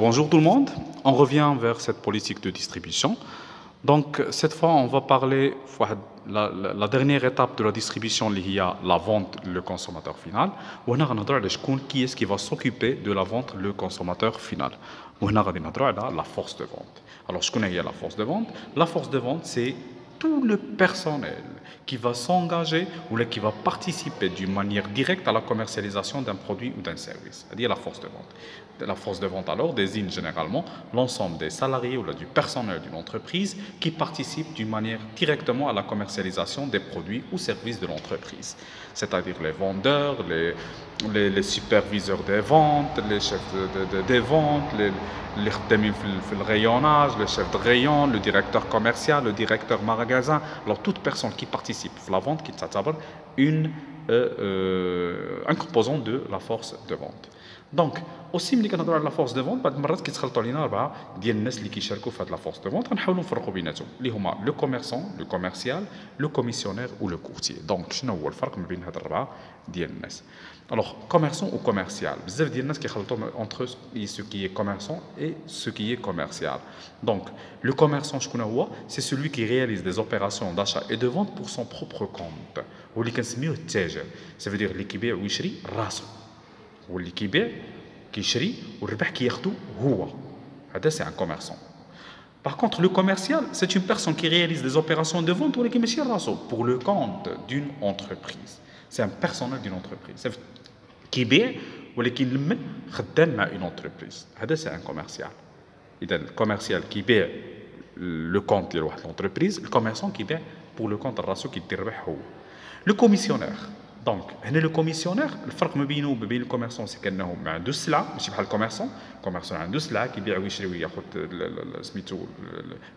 Bonjour tout le monde, on revient vers cette politique de distribution. Donc cette fois on va parler de la dernière étape de la distribution il y a la vente le consommateur final. وهنا غنهضروا على شكون qui est-ce qui va s'occuper de la vente le consommateur final. وهنا غادي نهضروا على la force de vente. Alors شكون هي la force de vente? La force de vente c'est tout le personnel qui va s'engager ou qui va participer d'une manière directe à la commercialisation d'un produit ou d'un service. C'est-à-dire la force de vente. La force de vente alors désigne généralement l'ensemble des salariés ou du personnel d'une entreprise qui participent d'une manière directement à la commercialisation des produits ou services de l'entreprise. C'est-à-dire les vendeurs, les superviseurs des ventes, les chefs des ventes, les rayonnage, le chef de rayon, le directeur commercial, le directeur magasin. Alors toute personne qui participe à la vente qui s'appelle un composant de la force de vente. Donc, aussi ملي كنهضروا على la force de vente بعض المرات كيتخلطوا علينا اربعه ديال الناس اللي كيشاركوا في هذه la force de vente غنحاولوا نفرقوا بيناتهم اللي هما لو كوميرسون لو كوميرسيال لو كوميسيونير و لو كورتيي. دونك شنو هو الفرق ما بين هاد الاربعه ديال الناس؟ Alors, commerçant ou commercial, بزاف ديال الناس كيخلطوا entre ce qui est commerçant et ce qui est commercial. Donc, le commerçant شكون هو؟ C'est celui qui réalise des opérations d'achat et de vente pour son propre compte. هو اللي كنسميوه التاجر. Ça veut dire اللي كيبيع ويشري راسو. هو اللي كيبيع كيشري والربح كياخذو هو. هذا c'est un commerçant. Par contre, le commercial, c'est une personne qui réalise des opérations de vente ولكن ماشي راسو pour le compte d'une entreprise. C'est un personnel d'une entreprise. كيبيع ولكن لمن خدام مع une entreprise. هذا c'est un commercial. إذا الكوميرسيال كيبيع le compte ديال واحد l'entreprise, le commerçant كيبيع pour le compte راسو كيدير الربح هو. Le commissionnaire. دونك هنا لو كوميسيونير الفرق ما بينه وما بين الكوميرسون سي كانه ما عندوش السلعه ماشي بحال الكوميرسون. الكوميرسون عنده السلعه كيبيع ويشري وياخذ سميتو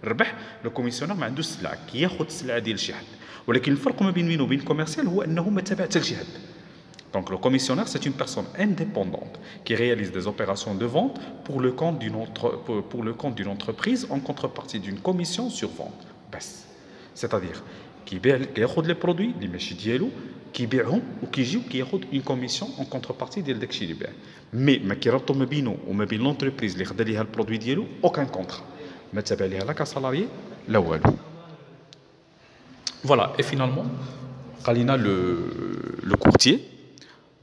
الربح. لو كوميسيونير ما عندوش السلعه كياخذ السلعه ديال شي حد ولكن الفرق ما بينه وبين الكوميرسيال هو انه ما تابع حتى لشي حد. Donc le commissionnaire c'est une personne indépendante qui réalise des opérations de vente pour le compte d'une entreprise en contrepartie d'une commission sur vente. بس. C'est-à-dire كياخذ لي برودوي اللي ماشي ديالو كيبيعهم وكيجي وكياخذ اون كوميسيون اون كونتربارتي ديال داكشي اللي بيع مي ما كيربطوا ما بينه وما بين لونتربريز اللي خدا ليها البرودوي ديالو اوكان كونترا ما تابع ليها لا كسالاريي لا والو. فوالا اي فينالمون قالينا لو كورتيي.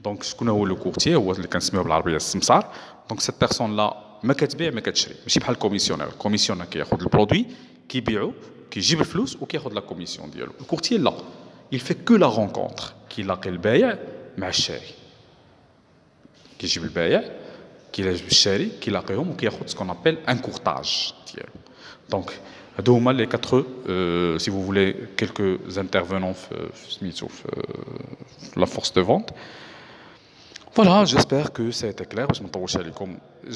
دونك شكون هو لو كورتيي؟ هو اللي كنسميوه بالعربيه السمسار. دونك سيت بيرسون لا ما كتبيع ما كتشري ماشي بحال الكوميسيونير. الكوميسيونير كياخذ البرودوي كيبيعو كيجيب الفلوس وكياخذ لا كوميسيون ديالو. الكورتيي لا il fait que la rencontre كيلاقي البايع مع الشاري كيجيب البايع كيجيب الشاري كيلاقيهم وكياخذ سكون ابل ان كورتاج ديالو. دونك هادو هما لي 4 si vous voulez quelques intervenants سميتو في la force de vente. Voilà, j'espère que ça a été clair.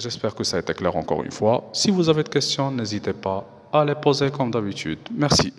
J'espère que ça a été clair encore une fois. Si vous avez des questions, n'hésitez pas à les poser comme d'habitude. Merci.